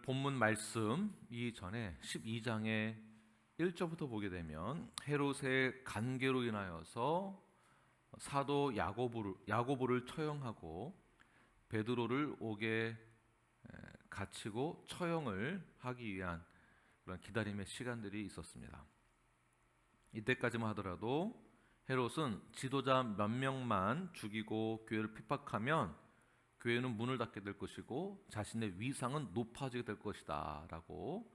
본문 말씀 이전에 12장의 1절부터 보게 되면 헤롯의 간계로 인하여서 사도 야고보를 처형하고 베드로를 옥에 갇히고 처형을 하기 위한 그런 기다림의 시간들이 있었습니다. 이때까지만 하더라도 헤롯은 지도자 몇 명만 죽이고 교회를 핍박하면 교회는 문을 닫게 될 것이고 자신의 위상은 높아지게 될 것이다 라고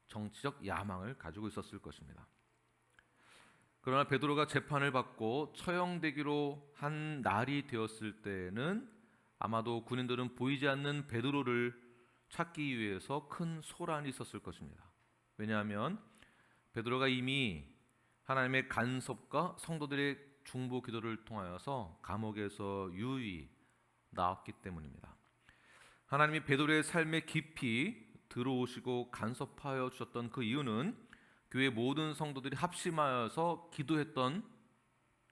정치적 야망을 가지고 있었을 것입니다. 그러나 베드로가 재판을 받고 처형되기로 한 날이 되었을 때는 아마도 군인들은 보이지 않는 베드로를 찾기 위해서 큰 소란이 있었을 것입니다. 왜냐하면 베드로가 이미 하나님의 간섭과 성도들의 중보 기도를 통하여서 감옥에서 유유히 나왔기 때문입니다. 하나님이 베드로의 삶에 깊이 들어오시고 간섭하여 주셨던 그 이유는 교회 모든 성도들이 합심하여서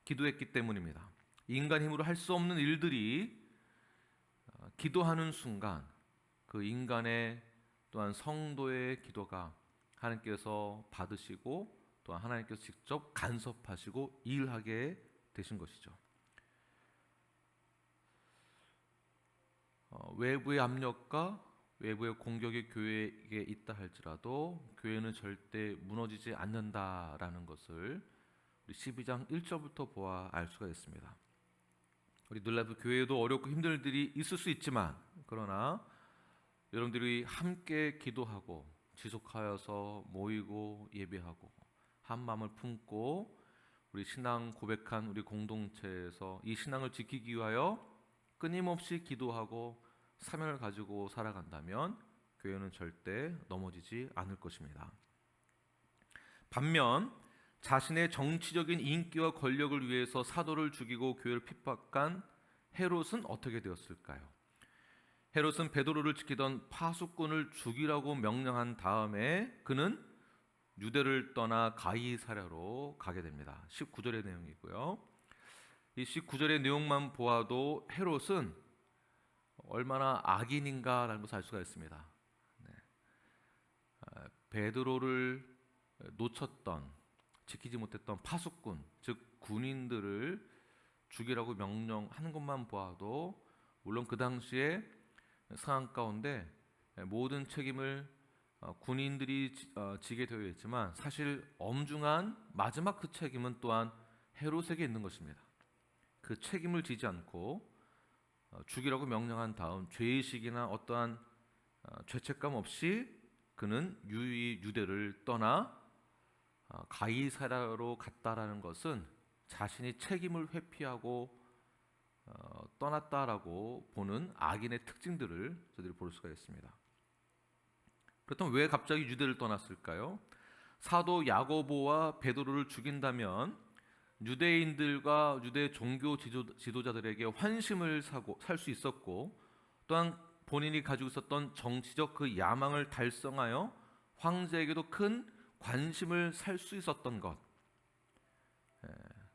기도했기 때문입니다. 인간 힘으로 할 수 없는 일들이 기도하는 순간 그 인간의 또한 성도의 기도가 하나님께서 받으시고 또한 하나님께서 직접 간섭하시고 일하게 되신 것이죠. 외부의 압력과 외부의 공격이 교회에게 있다 할지라도 교회는 절대 무너지지 않는다라는 것을 우리 12장 1절부터 보아 알 수가 있습니다. 우리 놀라브 교회에도 어렵고 힘든 일들이 있을 수 있지만 그러나 여러분들이 함께 기도하고 지속하여서 모이고 예배하고 한 마음을 품고 우리 신앙 고백한 우리 공동체에서 이 신앙을 지키기 위하여 끊임없이 기도하고 사명을 가지고 살아간다면 교회는 절대 넘어지지 않을 것입니다. 반면 자신의 정치적인 인기와 권력을 위해서 사도를 죽이고 교회를 핍박한 헤롯은 어떻게 되었을까요? 헤롯은 베드로를 지키던 파수꾼을 죽이라고 명령한 다음에 그는 유대를 떠나 가이사랴로 가게 됩니다. 19절의 내용이고요. 이 19절의 내용만 보아도 헤롯은 얼마나 악인인가라는 것을 알 수가 있습니다. 베드로를 놓쳤던, 지키지 못했던 파수꾼, 즉 군인들을 죽이라고 명령하는 것만 보아도 물론 그 당시에 상황 가운데 모든 책임을 군인들이 지게 되어 있지만 사실 엄중한 마지막 그 책임은 또한 헤롯에게 있는 것입니다. 그 책임을 지지 않고 죽이라고 명령한 다음 죄의식이나 어떠한 죄책감 없이 그는 유유히 유대를 떠나 가이사랴로 갔다라는 것은 자신이 책임을 회피하고 떠났다라고 보는 악인의 특징들을 저희들이 볼 수가 있습니다. 그렇다면 왜 갑자기 유대를 떠났을까요? 사도 야고보와 베드로를 죽인다면 유대인들과 유대 종교 지도자들에게 환심을 살 수 있었고 또한 본인이 가지고 있었던 정치적 그 야망을 달성하여 황제에게도 큰 관심을 살 수 있었던 것,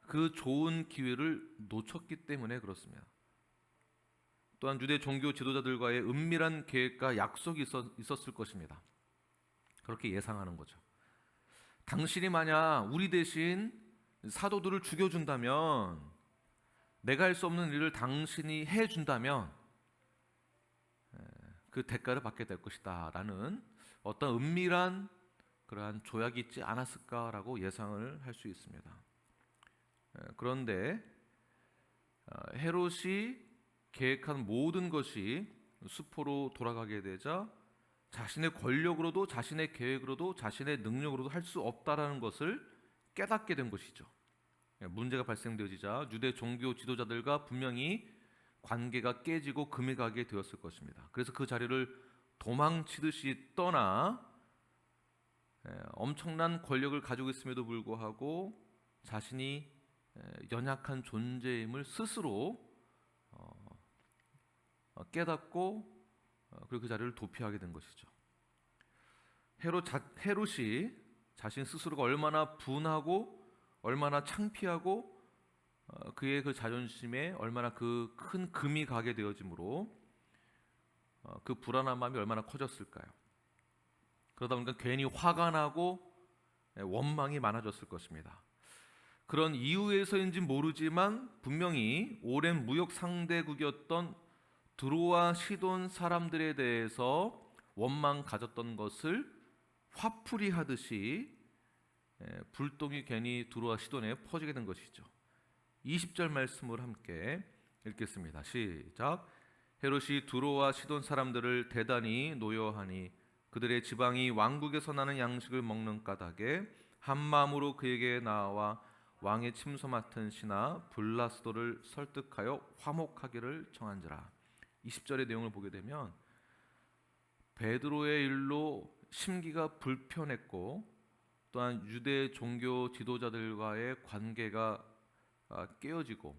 그 좋은 기회를 놓쳤기 때문에 그렇습니다. 또한 유대 종교 지도자들과의 은밀한 계획과 약속이 있었을 것입니다. 그렇게 예상하는 거죠. 당신이 만약 우리 대신 사도들을 죽여준다면, 내가 할 수 없는 일을 당신이 해준다면 그 대가를 받게 될 것이다 라는 어떤 은밀한 그러한 조약이 있지 않았을까라고 예상을 할 수 있습니다. 그런데 헤롯이 계획한 모든 것이 수포로 돌아가게 되자 자신의 권력으로도 자신의 계획으로도 자신의 능력으로도 할 수 없다라는 것을 깨닫게 된 것이죠. 문제가 발생되어지자 유대 종교 지도자들과 분명히 관계가 깨지고 금이 가게 되었을 것입니다. 그래서 그 자리를 도망치듯이 떠나 엄청난 권력을 가지고 있음에도 불구하고 자신이 연약한 존재임을 스스로 깨닫고 그리고 그 자리를 도피하게 된 것이죠. 헤롯이 자신 스스로가 얼마나 분하고 얼마나 창피하고 그의 그 자존심에 얼마나 그 큰 금이 가게 되어지므로 그 불안한 마음이 얼마나 커졌을까요? 그러다 보니까 괜히 화가 나고 원망이 많아졌을 것입니다. 그런 이유에서인지 모르지만 분명히 오랜 무역 상대국이었던 두로와 시돈 사람들에 대해서 원망 가졌던 것을 화풀이 하듯이 불똥이 괜히 두로와 시돈에 퍼지게 된 것이죠. 20절 말씀을 함께 읽겠습니다. 시작. 헤롯이 두로와 시돈 사람들을 대단히 노여하니 그들의 지방이 왕국에서 나는 양식을 먹는 까닭에 한 마음으로 그에게 나와 왕의 침소 맡은 신하 블라스도를 설득하여 화목하기를 청한지라. 20절의 내용을 보게 되면 베드로의 일로 심기가 불편했고 또한 유대 종교 지도자들과의 관계가 깨어지고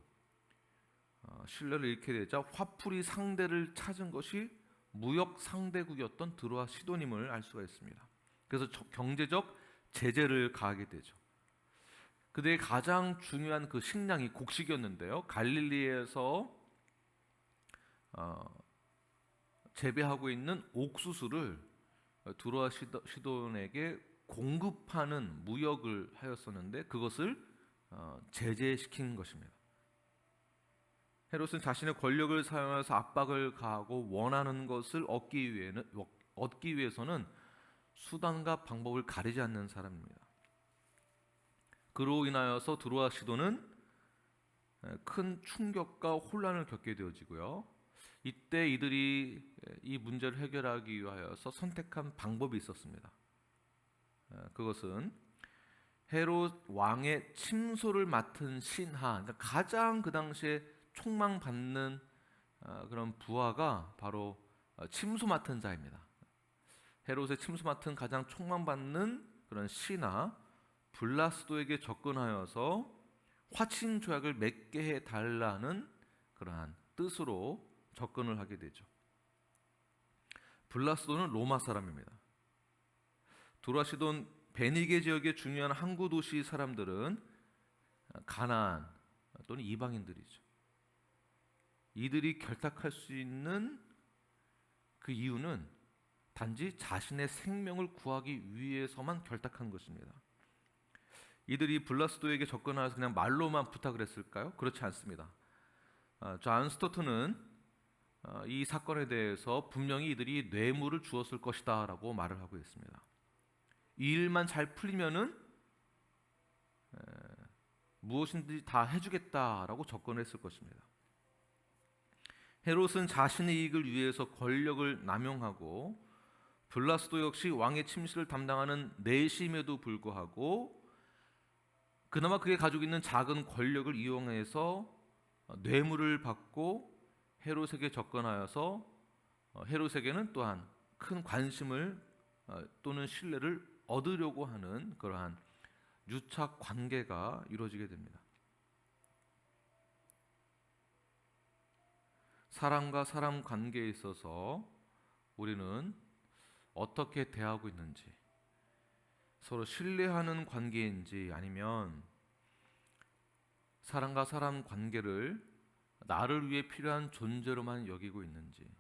신뢰를 잃게 되자 화풀이 상대를 찾은 것이 무역 상대국이었던 드로아 시돈임을 알 수가 있습니다. 그래서 경제적 제재를 가하게 되죠. 그들의 가장 중요한 그 식량이 곡식이었는데요. 갈릴리에서 재배하고 있는 옥수수를 두로아 시돈에게 공급하는 무역을 하였었는데 그것을 제재시킨 것입니다. 헤롯은 자신의 권력을 사용해서 압박을 가하고 원하는 것을 얻기 위해서는 수단과 방법을 가리지 않는 사람입니다. 그로 인하여서 두로아 시돈은 큰 충격과 혼란을 겪게 되어지고요. 이때 이들이 이 문제를 해결하기 위하여서 선택한 방법이 있었습니다. 그것은 헤롯 왕의 침소를 맡은 신하, 그러니까 가장 그 당시에 촉망받는 그런 부하가 바로 침소 맡은 자입니다. 헤롯의 침소 맡은 가장 촉망받는 그런 신하 블라스도에게 접근하여서 화친 조약을 맺게 해달라는 그러한 뜻으로 접근을 하게 되죠. 블라스도는 로마 사람입니다. 두로아 시돈 베니게 지역의 중요한 항구 도시 사람들은 가나안 또는 이방인들이죠. 이들이 결탁할 수 있는 그 이유는 단지 자신의 생명을 구하기 위해서만 결탁한 것입니다. 이들이 블라스도에게 접근하여서 그냥 말로만 부탁을 했을까요? 그렇지 않습니다. 존 스토트는 이 사건에 대해서 분명히 이들이 뇌물을 주었을 것이다 라고 말을 하고 있습니다. 이 일만 잘 풀리면은 무엇인지 다 해주겠다라고 접근했을 것입니다. 헤롯은 자신의 이익을 위해서 권력을 남용하고 블라스도 역시 왕의 침시를 담당하는 내심에도 불구하고 그나마 그게 가지고 있는 작은 권력을 이용해서 뇌물을 받고 헤롯에게 접근하여서 헤롯에게는 또한 큰 관심을 또는 신뢰를 얻으려고 하는 그러한 유착 관계가 이루어지게 됩니다. 사람과 사람 관계에 있어서 우리는 어떻게 대하고 있는지, 서로 신뢰하는 관계인지 아니면 사람과 사람 관계를 나를 위해 필요한 존재로만 여기고 있는지,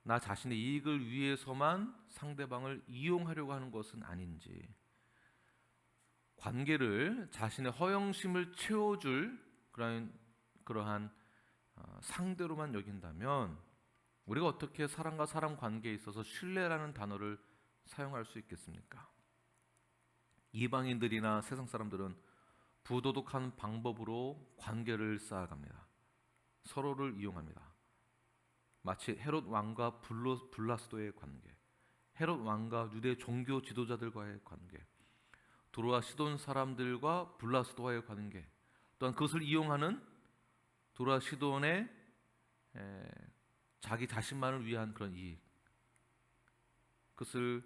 나 자신의 이익을 위해서만 상대방을 이용하려고 하는 것은 아닌지, 관계를 자신의 허영심을 채워줄 그러한 상대로만 여긴다면 우리가 어떻게 사람과 사람 관계에 있어서 신뢰라는 단어를 사용할 수 있겠습니까? 이방인들이나 세상 사람들은 부도덕한 방법으로 관계를 쌓아갑니다. 서로를 이용합니다. 마치 헤롯 왕과 블라스도의 관계, 헤롯 왕과 유대 종교 지도자들과의 관계, 두로아 시돈 사람들과 블라스도와의 관계, 또한 그것을 이용하는 두로아 시돈의 자기 자신만을 위한 그런 이익, 그것을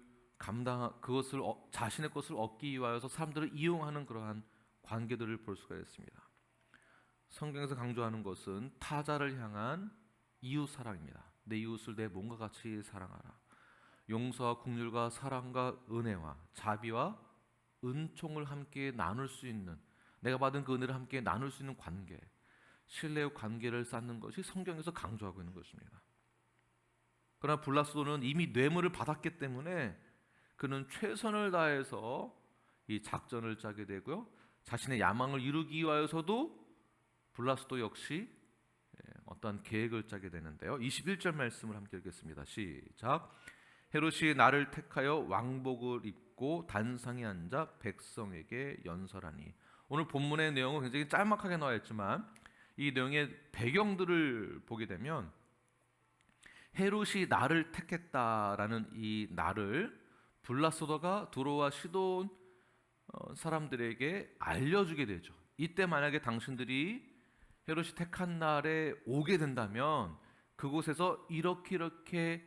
자신의 것을 얻기 위하여서 사람들을 이용하는 그러한 관계들을 볼 수가 있습니다. 성경에서 강조하는 것은 타자를 향한 이웃 사랑입니다. 내 이웃을 내 몸과 같이 사랑하라. 용서와 긍휼과 사랑과 은혜와 자비와 은총을 함께 나눌 수 있는, 내가 받은 그 은혜를 함께 나눌 수 있는 관계, 신뢰의 관계를 쌓는 것이 성경에서 강조하고 있는 것입니다. 그러나 블라스도는 이미 뇌물을 받았기 때문에 그는 최선을 다해서 이 작전을 짜게 되고요. 자신의 야망을 이루기 위하여서도 블라스도 역시 어떠한 계획을 짜게 되는데요. 21절 말씀을 함께 읽겠습니다. 시작. 헤롯이 나를 택하여 왕복을 입고 단상에 앉아 백성에게 연설하니. 오늘 본문의 내용은 굉장히 짤막하게 나와 있지만 이 내용의 배경들을 보게 되면 헤롯이 나를 택했다라는 이 나를 블라스도가 두로와 시돈 사람들에게 알려주게 되죠. 이때 만약에 당신들이 헤롯이 택한 날에 오게 된다면 그곳에서 이렇게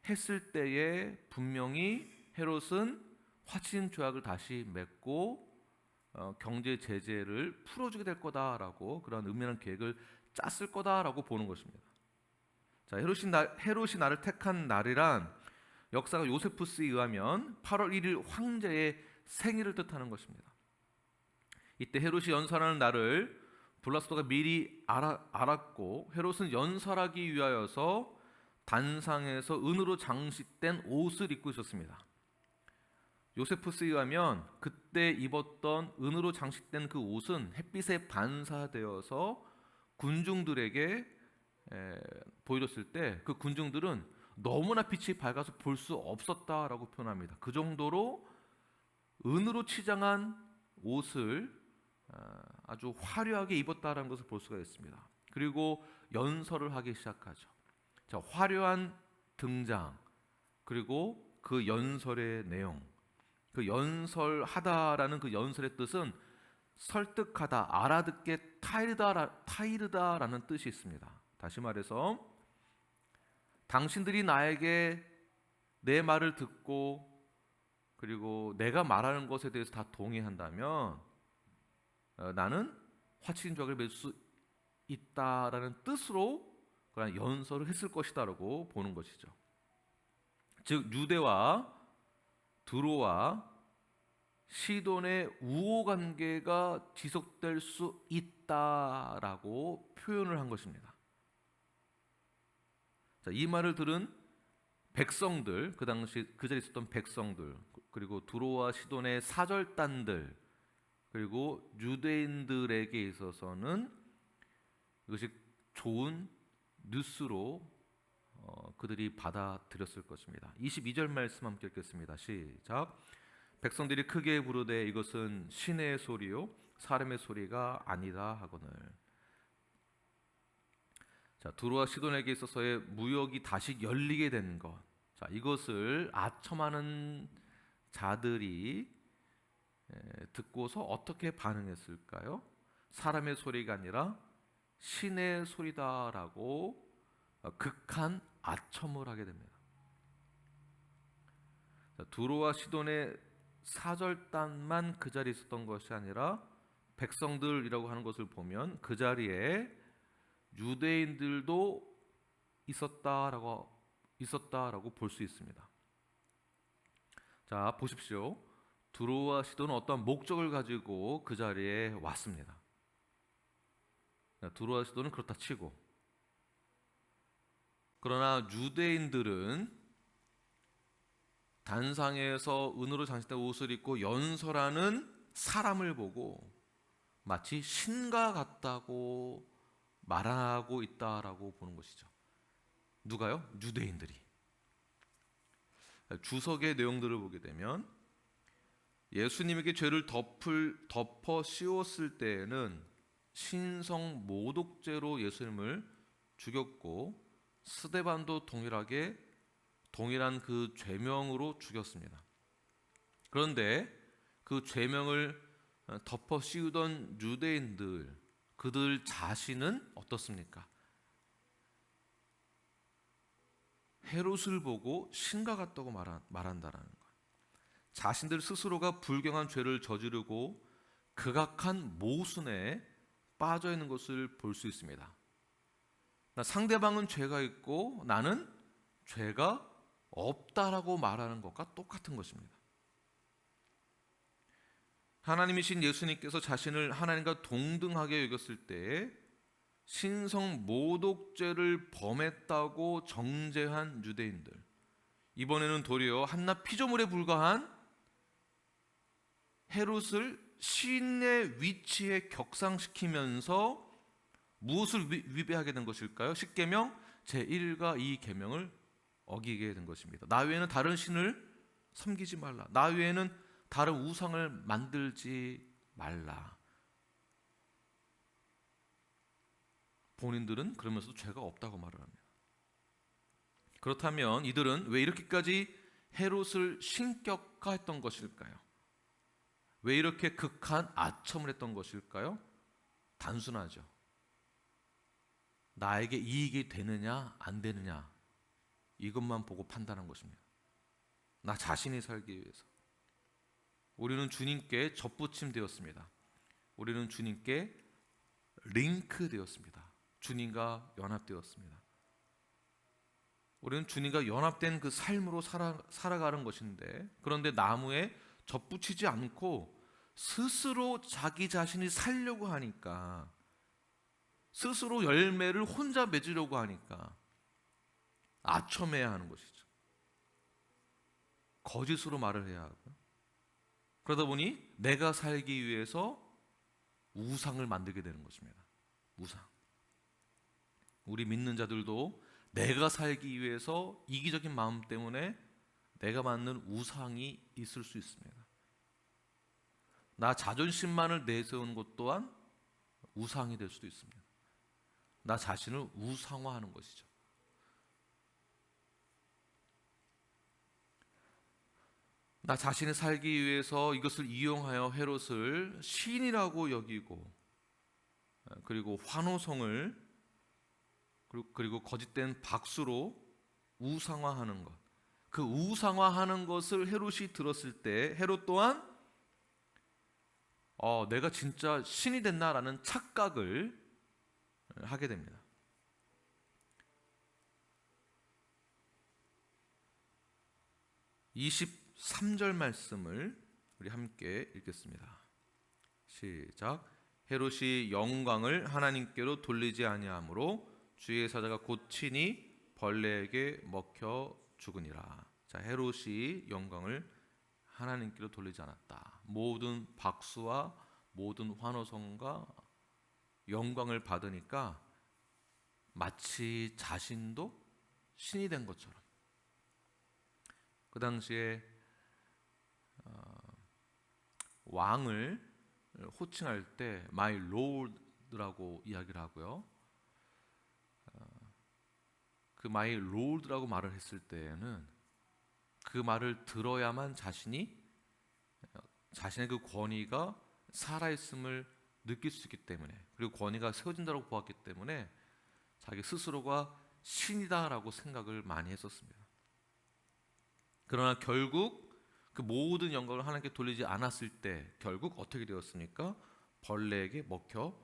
했을 때에 분명히 헤롯은 화친 조약을 다시 맺고 경제 제재를 풀어주게 될 거다라고 그런 은밀한 계획을 짰을 거다라고 보는 것입니다. 자, 헤롯이 나를 택한 날이란 역사가 요세푸스에 의하면 8월 1일 황제의 생일을 뜻하는 것입니다. 이때 헤롯이 연설하는 날을 블라스도가 미리 알았고 헤롯은 연설하기 위하여서 단상에서 은으로 장식된 옷을 입고 있었습니다. 요세푸스에 의하면 그때 입었던 은으로 장식된 그 옷은 햇빛에 반사되어서 군중들에게 보여줬을 때 그 군중들은 너무나 빛이 밝아서 볼 수 없었다라고 표현합니다. 그 정도로 은으로 치장한 옷을 아주 화려하게 입었다라는 것을 볼 수가 있습니다. 그리고 연설을 하기 시작하죠. 자, 화려한 등장 그리고 그 연설의 내용, 그 연설하다라는 그 연설의 뜻은 설득하다, 알아듣게 타이르다라는 뜻이 있습니다. 다시 말해서 당신들이 나에게 내 말을 듣고 그리고 내가 말하는 것에 대해서 다 동의한다면 나는 화친 조약을 맺을 수 있다라는 뜻으로 그런 연설을 했을 것이다라고 보는 것이죠. 즉 유대와 두로와 시돈의 우호 관계가 지속될 수 있다라고 표현을 한 것입니다. 자, 이 말을 들은 백성들, 그 당시 그 자리에 있었던 백성들, 그리고 두로와 시돈의 사절단들, 그리고 유대인들에게 있어서는 이것이 좋은 뉴스로 그들이 받아들였을 것입니다. 22절 말씀 함께 읽겠습니다. 시작. 백성들이 크게 부르되 이것은 신의 소리요 사람의 소리가 아니다 하거늘. 자, 두로와 시돈에게 있어서의 무역이 다시 열리게 된 것. 자, 이것을 아첨하는 자들이 듣고서 어떻게 반응했을까요? 사람의 소리가 아니라 신의 소리다라고 극한 아첨을 하게 됩니다. 자, 두로와 시돈의 사절단만 그 자리에 있었던 것이 아니라 백성들이라고 하는 것을 보면 그 자리에 유대인들도 있었다라고 볼 수 있습니다. 자, 보십시오. 두로와 시돈은 어떤 목적을 가지고 그 자리에 왔습니다. 두로와 시돈은 그렇다 치고, 그러나 유대인들은 단상에서 은으로 장식된 옷을 입고 연설하는 사람을 보고 마치 신과 같다고 말하고 있다라고 보는 것이죠. 누가요? 유대인들이. 주석의 내용들을 보게 되면 예수님에게 죄를 덮어 씌웠을 때에는 신성 모독죄로 예수님을 죽였고 스데반도 동일한 그 죄명으로 죽였습니다. 그런데 그 죄명을 덮어 씌우던 유대인들, 그들 자신은 어떻습니까? 헤롯을 보고 신과 같다고 말한다라는 것. 자신들 스스로가 불경한 죄를 저지르고 극악한 모순에 빠져 있는 것을 볼 수 있습니다. 상대방은 죄가 있고 나는 죄가 없다라고 말하는 것과 똑같은 것입니다. 하나님이신 예수님께서 자신을 하나님과 동등하게 여겼을 때에 신성 모독죄를 범했다고 정죄한 유대인들, 이번에는 도리어 한낱 피조물에 불과한 헤롯을 시인의 위치에 격상시키면서 무엇을 위배하게 된 것일까요? 십계명 제1과 2 계명을 어기게 된 것입니다. 나 외에는 다른 신을 섬기지 말라. 나 외에는 다른 우상을 만들지 말라. 본인들은 그러면서도 죄가 없다고 말을 합니다. 그렇다면 이들은 왜 이렇게까지 헤롯을 신격화했던 것일까요? 왜 이렇게 극한 아첨을 했던 것일까요? 단순하죠. 나에게 이익이 되느냐 안 되느냐 이것만 보고 판단한 것입니다. 나 자신이 살기 위해서. 우리는 주님께 접붙임 되었습니다. 우리는 주님께 링크 되었습니다. 주님과 연합되었습니다. 우리는 주님과 연합된 그 삶으로 살아가는 것인데, 그런데 나무에 접붙이지 않고 스스로 자기 자신이 살려고 하니까, 스스로 열매를 혼자 맺으려고 하니까 아첨해야 하는 것이죠. 거짓으로 말을 해야 하고요. 그러다 보니 내가 살기 위해서 우상을 만들게 되는 것입니다. 우상. 우리 믿는 자들도 내가 살기 위해서 이기적인 마음 때문에 내가 만든 우상이 있을 수 있습니다. 나 자존심만을 내세우는 것 또한 우상이 될 수도 있습니다. 나 자신을 우상화하는 것이죠. 나 자신이 살기 위해서 이것을 이용하여 헤롯을 신이라고 여기고, 그리고 환호성을 그리고 거짓된 박수로 우상화하는 것. 그 우상화하는 것을 헤롯이 들었을 때 헤롯 또한 내가 진짜 신이 됐나라는 착각을 하게 됩니다. (23절) 말씀을 우리 함께 읽겠습니다. 시작. 헤롯이 영광을 하나님께로 돌리지 아니하므로 주의 사자가 곧 친히 벌레에게 먹혀 죽으니라. 자, 헤롯이 영광을 하나님께로 돌리지 않았다. 모든 박수와 모든 환호성과 영광을 받으니까 마치 자신도 신이 된 것처럼. 그 당시에 왕을 호칭할 때 My Lord라고 이야기를 하고요. 그 My Lord라고 말을 했을 때에는 그 말을 들어야만 자신의 그 권위가 살아있음을 느낄 수 있기 때문에, 그리고 권위가 세워진다고 보았기 때문에 자기 스스로가 신이다라고 생각을 많이 했었습니다. 그러나 결국 그 모든 영광을 하나님께 돌리지 않았을 때 결국 어떻게 되었습니까? 벌레에게 먹혀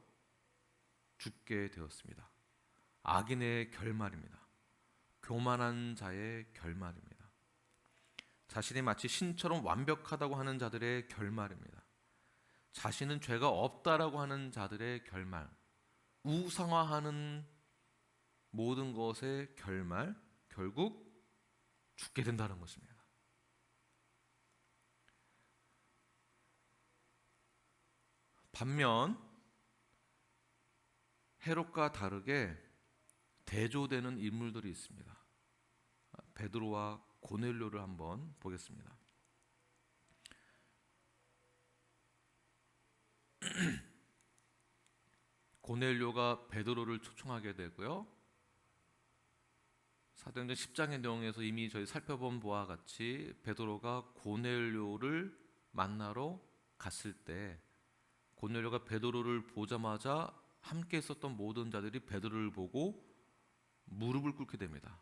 죽게 되었습니다. 악인의 결말입니다. 교만한 자의 결말입니다. 자신이 마치 신처럼 완벽하다고 하는 자들의 결말입니다. 자신은 죄가 없다라고 하는 자들의 결말, 우상화하는 모든 것의 결말, 결국 죽게 된다는 것입니다. 반면 헤롯과 다르게 대조되는 인물들이 있습니다. 베드로와 고넬료를 한번 보겠습니다. 고넬료가 베드로를 초청하게 되고요. 사도행전 10장의 내용에서 이미 저희 살펴본 바와 같이 베드로가 고넬료를 만나러 갔을 때 고넬료가 베드로를 보자마자 함께 있었던 모든 자들이 베드로를 보고 무릎을 꿇게 됩니다.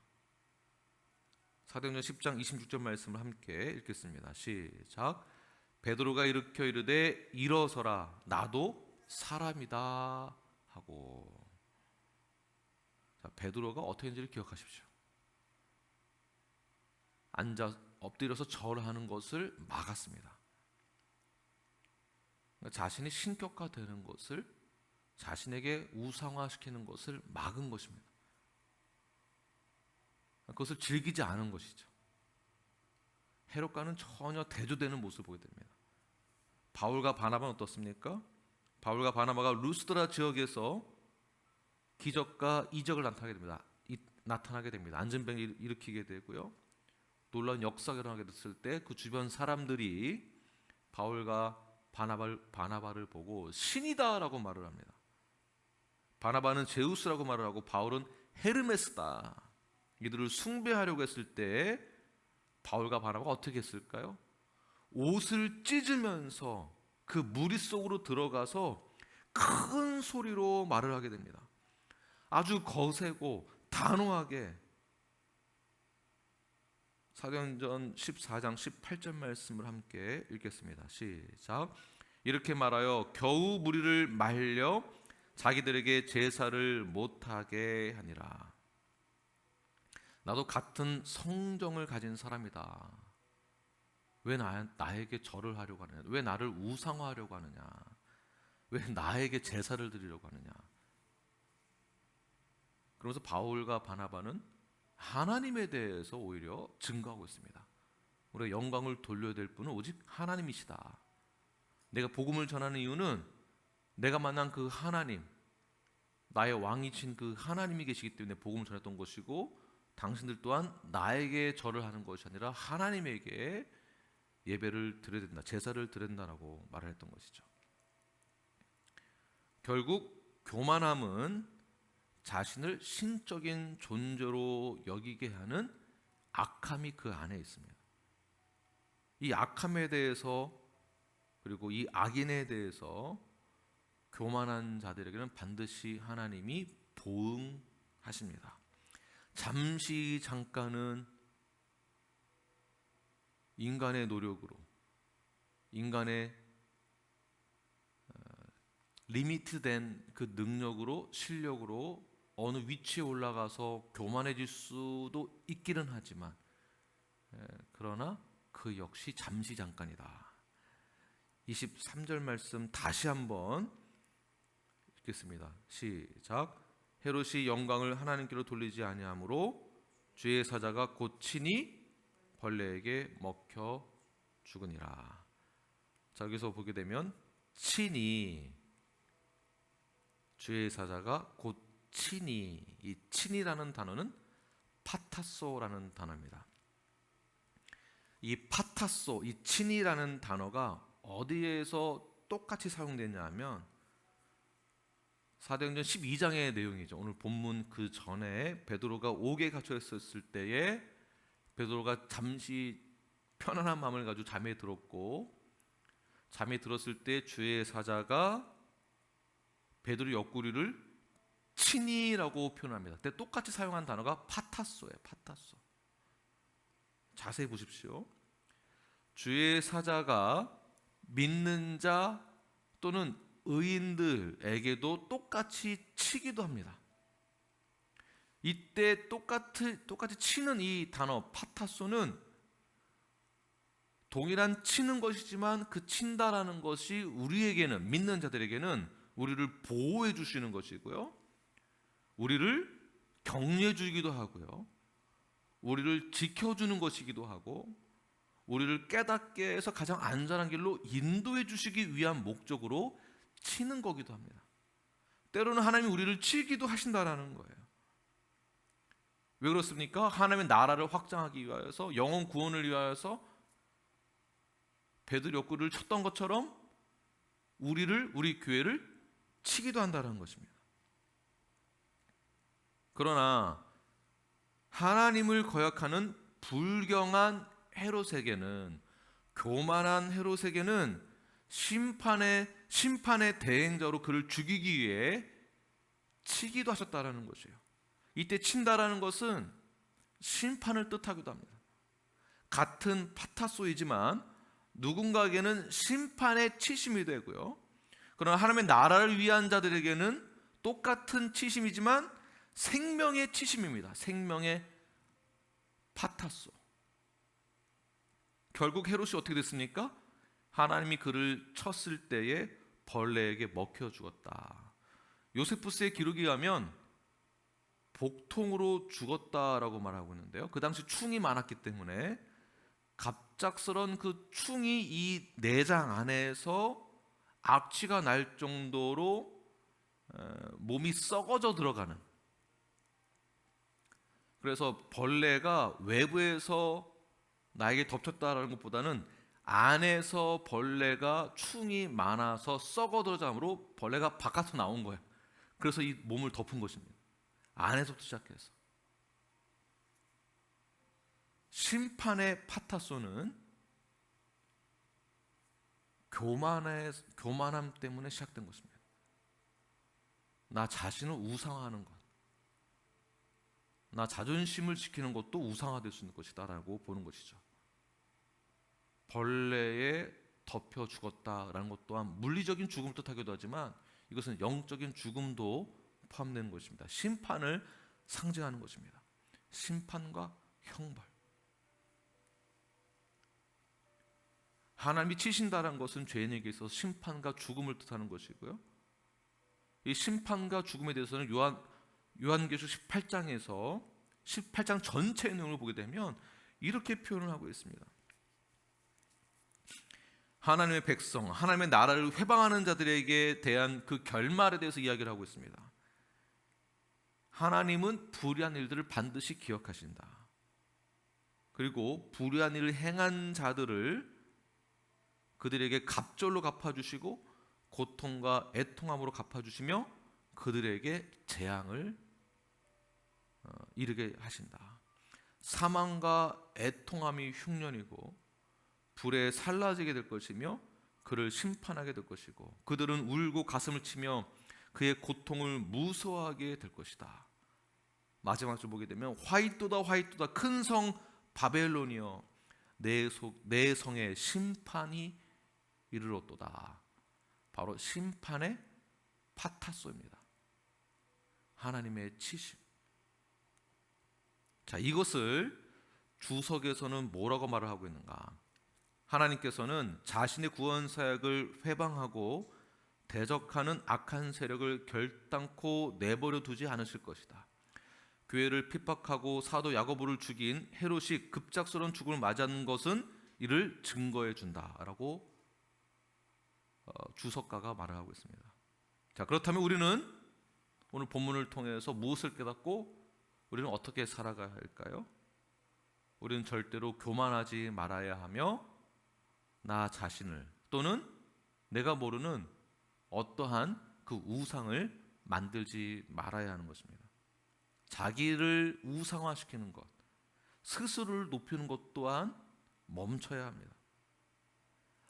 사도행전 10장 26절 말씀을 함께 읽겠습니다. 시작. 베드로가 일으켜 이르되 일어서라, 나도 사람이다 하고. 자, 베드로가 어떻게 했는지를 기억하십시오. 앉아 엎드려서 절하는 것을 막았습니다. 자신이 신격화되는 것을, 자신에게 우상화시키는 것을 막은 것입니다. 그것을 즐기지 않은 것이죠. 헤롯과는 전혀 대조되는 모습을 보게 됩니다. 바울과 바나바는 어떻습니까? 바울과 바나바가 루스드라 지역에서 기적과 이적을 나타나게 됩니다. 안전병을 일으키게 되고요. 놀라운 역사가 일어나게 됐을 때 그 주변 사람들이 바울과 바나바를 보고 신이다라고 말을 합니다. 바나바는 제우스라고 말을 하고 바울은 헤르메스다. 이들을 숭배하려고 했을 때 바울과 바나바가 어떻게 했을까요? 옷을 찢으면서 그 무리 속으로 들어가서 큰 소리로 말을 하게 됩니다. 아주 거세고 단호하게. 사도행전 14장 18절 말씀을 함께 읽겠습니다. 시작. 이렇게 말하여 겨우 무리를 말려 자기들에게 제사를 못하게 하니라. 나도 같은 성정을 가진 사람이다. 왜 나에게 절을 하려고 하느냐? 왜 나를 우상화하려고 하느냐? 왜 나에게 제사를 드리려고 하느냐? 그러면서 바울과 바나바는 하나님에 대해서 오히려 증거하고 있습니다. 우리가 영광을 돌려야 될 분은 오직 하나님이시다. 내가 복음을 전하는 이유는 내가 만난 그 하나님, 나의 왕이신 그 하나님이 계시기 때문에 복음을 전했던 것이고, 당신들 또한 나에게 절을 하는 것이 아니라 하나님에게 예배를 드려야 된다, 제사를 드려야 된다라고 말을 했던 것이죠. 결국 교만함은 자신을 신적인 존재로 여기게 하는 악함이 그 안에 있습니다. 이 악함에 대해서, 그리고 이 악인에 대해서 교만한 자들에게는 반드시 하나님이 보응하십니다. 잠시 잠깐은 인간의 노력으로, 인간의 리미트된 그 능력으로, 실력으로 어느 위치에 올라가서 교만해질 수도 있기는 하지만, 그러나 그 역시 잠시 잠깐이다. 23절 말씀 다시 한번 읽겠습니다. 시작. 헤롯이 영광을 하나님께로 돌리지 아니하므로 주의 사자가 곧 친히 벌레에게 먹혀 죽으니라. 자, 여기서 보게 되면 친히, 주의 사자가 곧 친히, 이 친히라는 단어는 파타소라는 단어입니다. 이 파타소, 이 친히라는 단어가 어디에서 똑같이 사용되냐 하면 사도행전 12장의 내용이죠. 오늘 본문 그 전에 베드로가 옥에 갇혀 있었을 때에 베드로가 잠시 편안한 마음을 가지고 잠에 들었고, 잠에 들었을 때 주의 사자가 베드로 옆구리를 친히라고 표현합니다. 근데 똑같이 사용한 단어가 파타소예요. 파타소. 자세히 보십시오. 주의 사자가 믿는 자 또는 의인들에게도 똑같이 치기도 합니다. 이때 똑같이 치는 이 단어 파타소는 동일한 치는 것이지만 그 친다라는 것이 우리에게는, 믿는 자들에게는 우리를 보호해 주시는 것이고요, 우리를 격려해 주기도 하고요, 우리를 지켜주는 것이기도 하고, 우리를 깨닫게 해서 가장 안전한 길로 인도해 주시기 위한 목적으로 치는 거기도 합니다. 때로는 하나님이 우리를 치기도 하신다라는 거예요. 왜 그렇습니까? 하나님의 나라를 확장하기 위하여서, 영혼 구원을 위하여서 베드로 옆구리를 쳤던 것처럼 우리 교회를 치기도 한다는 것입니다. 그러나 하나님을 거역하는 불경한 헤롯에게는, 교만한 헤롯에게는 심판의 대행자로 그를 죽이기 위해 치기도 하셨다라는 것이에요. 이때 친다라는 것은 심판을 뜻하기도 합니다. 같은 파타소이지만 누군가에게는 심판의 치심이 되고요, 그러나 하나님의 나라를 위한 자들에게는 똑같은 치심이지만 생명의 치심입니다. 생명의 파타소. 결국 헤롯이 어떻게 됐습니까? 하나님이 그를 쳤을 때에 벌레에게 먹혀 죽었다. 요세푸스의 기록에 의하면 복통으로 죽었다라고 말하고 있는데요, 그 당시 충이 많았기 때문에 갑작스런 그 충이 이 내장 안에서 악취가 날 정도로 몸이 썩어져 들어가는, 그래서 벌레가 외부에서 나에게 덮쳤다라는 것보다는 안에서 벌레가 충이 많아서 썩어 들어가므로 벌레가 바깥으로 나온 거예요. 그래서 이 몸을 덮은 것입니다. 안에서부터 시작해서. 심판의 파타소는 교만함 때문에 시작된 것입니다. 나 자신을 우상화하는 것, 나 자존심을 지키는 것도 우상화될 수 있는 것이다 라고 보는 것이죠. 벌레에 덮여 죽었다라는 것 또한 물리적인 죽음을 뜻하기도 하지만 이것은 영적인 죽음도 포함되는 것입니다. 심판을 상징하는 것입니다. 심판과 형벌. 하나님이 치신다는 것은 죄인에게 있어서 심판과 죽음을 뜻하는 것이고요. 이 심판과 죽음에 대해서는 요한계시록 18장에서 18장 전체의 내용을 보게 되면 이렇게 표현을 하고 있습니다. 하나님의 백성, 하나님의 나라를 회방하는 자들에게 대한 그 결말에 대해서 이야기를 하고 있습니다. 하나님은 불의한 일들을 반드시 기억하신다. 그리고 불의한 일을 행한 자들을 그들에게 갑절로 갚아주시고 고통과 애통함으로 갚아주시며 그들에게 재앙을 이르게 하신다. 사망과 애통함이 흉년이고 불에 살라지게 될 것이며 그를 심판하게 될 것이고 그들은 울고 가슴을 치며 그의 고통을 무서워하게 될 것이다. 마지막 줄 보게 되면 화이토다 화이토다 큰 성 바벨론이여 내 성에 심판이 이르렀도다. 바로 심판의 파타소입니다. 하나님의 치심. 자, 이것을 주석에서는 뭐라고 말을 하고 있는가? 하나님께서는 자신의 구원 사역을 회방하고 대적하는 악한 세력을 결단코 내버려 두지 않으실 것이다. 교회를 핍박하고 사도 야고보를 죽인 헤롯이 급작스러운 죽음을 맞이하는 것은 이를 증거해 준다라고 주석가가 말을 하고 있습니다. 자, 그렇다면 우리는 오늘 본문을 통해서 무엇을 깨닫고 우리는 어떻게 살아가야 할까요? 우리는 절대로 교만하지 말아야 하며 나 자신을 또는 내가 모르는 어떠한 그 우상을 만들지 말아야 하는 것입니다. 자기를 우상화시키는 것, 스스로를 높이는 것 또한 멈춰야 합니다.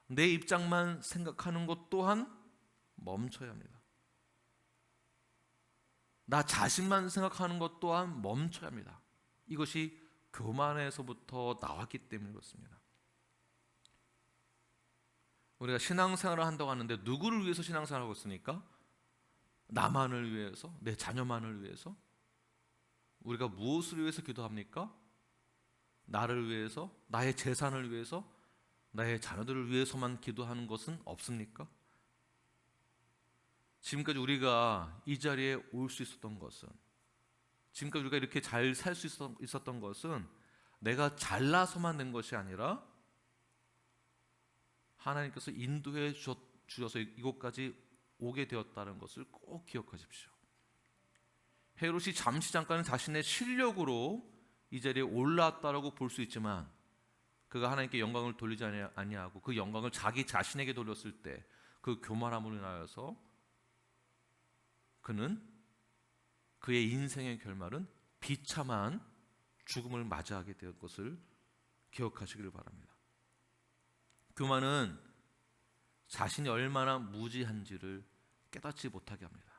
내 입장만 생각하는 것 또한 멈춰야 합니다. 나 자신만 생각하는 것 또한 멈춰야 합니다. 이것이 교만에서부터 나왔기 때문에 그렇습니다. 우리가 신앙생활을 한다고 하는데 누구를 위해서 신앙생활을 하고 있습니까? 나만을 위해서? 내 자녀만을 위해서? 우리가 무엇을 위해서 기도합니까? 나를 위해서? 나의 재산을 위해서? 나의 자녀들을 위해서만 기도하는 것은 없습니까? 지금까지 우리가 이 자리에 올 수 있었던 것은, 지금까지 우리가 이렇게 잘 살 수 있었던 것은 내가 잘나서만 된 것이 아니라 하나님께서 인도해 주셔서 이곳까지 오게 되었다는 것을 꼭 기억하십시오. 헤롯이 잠깐은 자신의 실력으로 이 자리에 올라왔다라고 볼 수 있지만 그가 하나님께 영광을 돌리지 아니하고 그 영광을 자기 자신에게 돌렸을 때 그 교만함으로 인하여서 그는 그의 인생의 결말은 비참한 죽음을 맞이하게 될 것을 기억하시기를 바랍니다. 교만은 자신이 얼마나 무지한지를 깨닫지 못하게 합니다.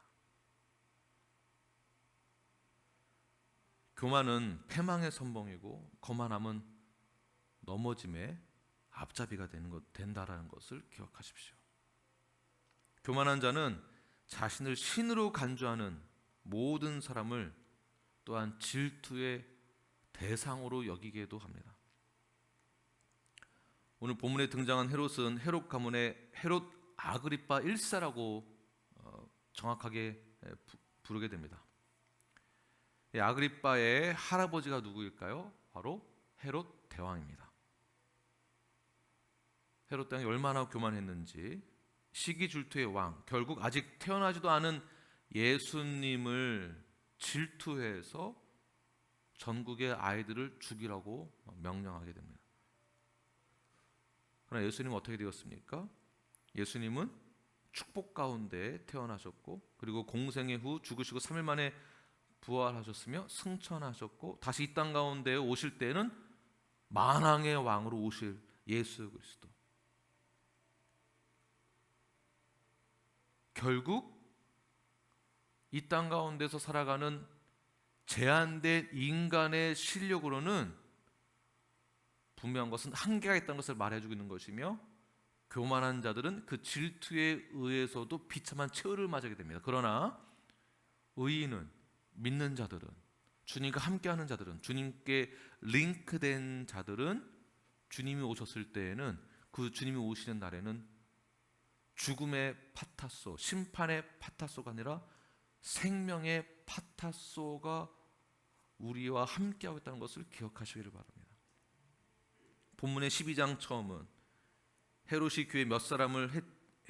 교만은 패망의 선봉이고 거만함은 넘어짐의 앞잡이가 된다라는 것을 기억하십시오. 교만한 자는 자신을 신으로 간주하는 모든 사람을 또한 질투의 대상으로 여기게도 합니다. 오늘 본문에 등장한 헤롯은 헤롯 가문의 헤롯 아그리파 1세라고 정확하게 부르게 됩니다. 아그리파의 할아버지가 누구일까요? 바로 헤롯 대왕입니다. 헤롯 왕이 얼마나 교만했는지 시기 질투의 왕, 결국 아직 태어나지도 않은 예수님을 질투해서 전국의 아이들을 죽이라고 명령하게 됩니다. 그러나 예수님은 어떻게 되었습니까? 예수님은 축복 가운데 태어나셨고, 그리고 공생애 후 죽으시고 3일 만에 부활하셨으며 승천하셨고, 다시 이 땅 가운데 오실 때는 만왕의 왕으로 오실 예수 그리스도. 결국 이 땅 가운데서 살아가는 제한된 인간의 실력으로는 분명한 것은 한계가 있다는 것을 말해주고 있는 것이며, 교만한 자들은 그 질투에 의해서도 비참한 최후를 맞게 됩니다. 그러나 의인은, 믿는 자들은, 주님과 함께하는 자들은, 주님께 링크된 자들은 주님이 오셨을 때에는, 그 주님이 오시는 날에는 죽음의 파타소, 심판의 파타소가 아니라 생명의 파타소가 우리와 함께하고 있다는 것을 기억하시기를 바랍니다. 본문의 12장 처음은 헤롯이 교회 몇 사람을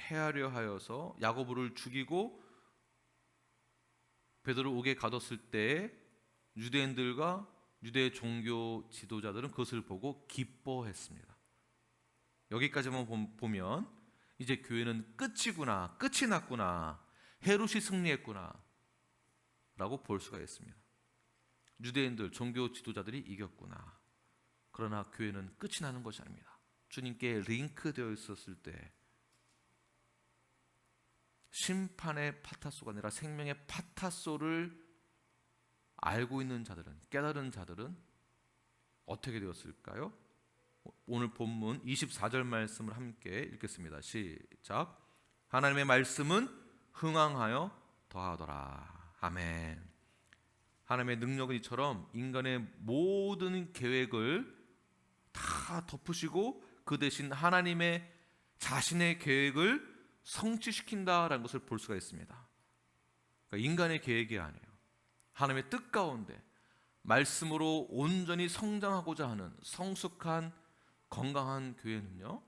해하려 하여서 야고보를 죽이고 베드로 옥에 가뒀을 때 유대인들과 유대 종교 지도자들은 그것을 보고 기뻐했습니다. 여기까지만 보면 이제 교회는 끝이구나, 끝이 났구나, 헤롯이 승리했구나 라고 볼 수가 있습니다. 유대인들, 종교 지도자들이 이겼구나. 그러나 교회는 끝이 나는 것이 아닙니다. 주님께 링크되어 있었을 때 심판의 파타소가 아니라 생명의 파타소를 알고 있는 자들은, 깨달은 자들은 어떻게 되었을까요? 오늘 본문 24절 말씀을 함께 읽겠습니다. 시작. 하나님의 말씀은 흥왕하여 더하더라. 아멘. 하나님의 능력은 이처럼 인간의 모든 계획을 다 덮으시고 그 대신 하나님의 자신의 계획을 성취시킨다라는 것을 볼 수가 있습니다. 그러니까 인간의 계획이 아니에요. 하나님의 뜻 가운데 말씀으로 온전히 성장하고자 하는 성숙한 건강한 교회는요,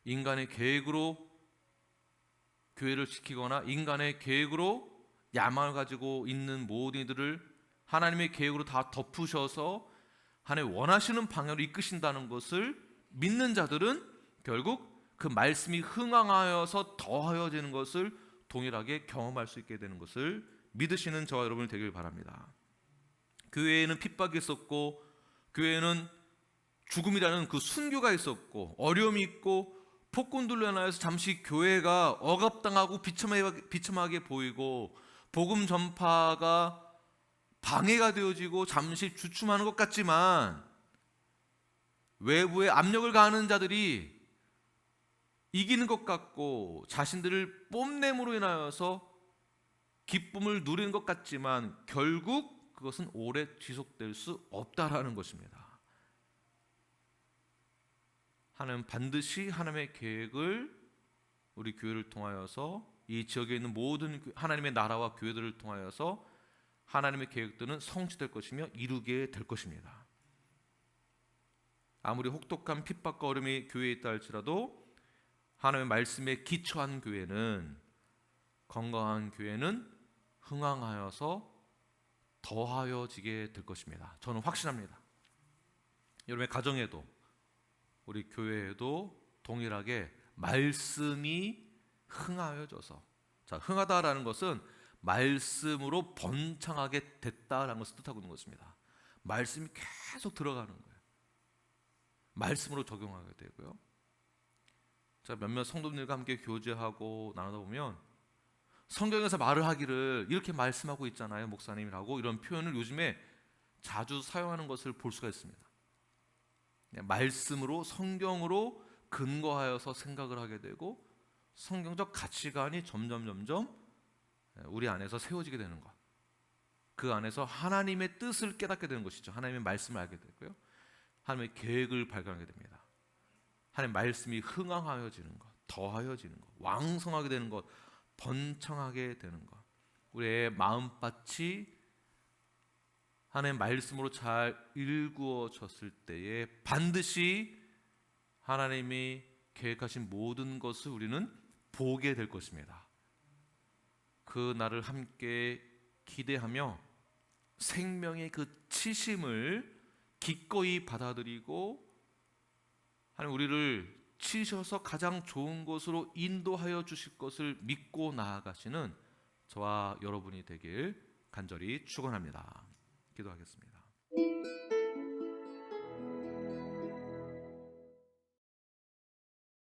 인간의 계획으로 교회를 지키거나 인간의 계획으로 야망을 가지고 있는 모든 이들을 하나님의 계획으로 다 덮으셔서 하나님 원하시는 방향으로 이끄신다는 것을 믿는 자들은 결국 그 말씀이 흥왕하여서 더하여지는 것을 동일하게 경험할 수 있게 되는 것을 믿으시는 저와 여러분이 되길 바랍니다. 교회에는 핍박이 있었고, 교회에는 죽음이라는 그 순교가 있었고, 어려움이 있고, 폭군들로 인하여서 잠시 교회가 억압당하고 비참하게 보이고, 복음 전파가 방해가 되어지고 잠시 주춤하는 것 같지만, 외부에 압력을 가하는 자들이 이기는 것 같고 자신들을 뽐냄으로 인하여서 기쁨을 누리는 것 같지만 결국 그것은 오래 지속될 수 없다라는 것입니다. 하나님은 반드시 하나님의 계획을 우리 교회를 통하여서, 이 지역에 있는 모든 하나님의 나라와 교회들을 통하여서 하나님의 계획들은 성취될 것이며 이루게 될 것입니다. 아무리 혹독한 핍박과 어려움이 교회에 있다 할지라도 하나님의 말씀에 기초한 교회는, 건강한 교회는 흥왕하여서 더하여지게 될 것입니다. 저는 확신합니다. 여러분의 가정에도 우리 교회에도 동일하게 말씀이 흥하여져서, 자, 흥하다라는 것은 말씀으로 번창하게 됐다라는 것을 뜻하고 있는 것입니다. 말씀이 계속 들어가는 거예요. 말씀으로 적용하게 되고요. 자, 몇몇 성도님들과 함께 교제하고 나누다 보면 성경에서 말을 하기를 이렇게 말씀하고 있잖아요, 목사님이라고, 이런 표현을 요즘에 자주 사용하는 것을 볼 수가 있습니다. 말씀으로, 성경으로 근거하여서 생각을 하게 되고 성경적 가치관이 점점 우리 안에서 세워지게 되는 것, 그 안에서 하나님의 뜻을 깨닫게 되는 것이죠. 하나님의 말씀을 알게 되고요, 하나님의 계획을 발견하게 됩니다. 하나님의 말씀이 흥왕하여지는 것, 더하여지는 것, 왕성하게 되는 것, 번창하게 되는 것, 우리의 마음밭이 하나님의 말씀으로 잘 일구어졌을 때에 반드시 하나님이 계획하신 모든 것을 우리는 보게 될 것입니다. 그 날을 함께 기대하며 생명의 그 치심을 기꺼이 받아들이고 하나님 우리를 치셔서 가장 좋은 것으로 인도하여 주실 것을 믿고 나아가시는 저와 여러분이 되길 간절히 축원합니다. 기도하겠습니다.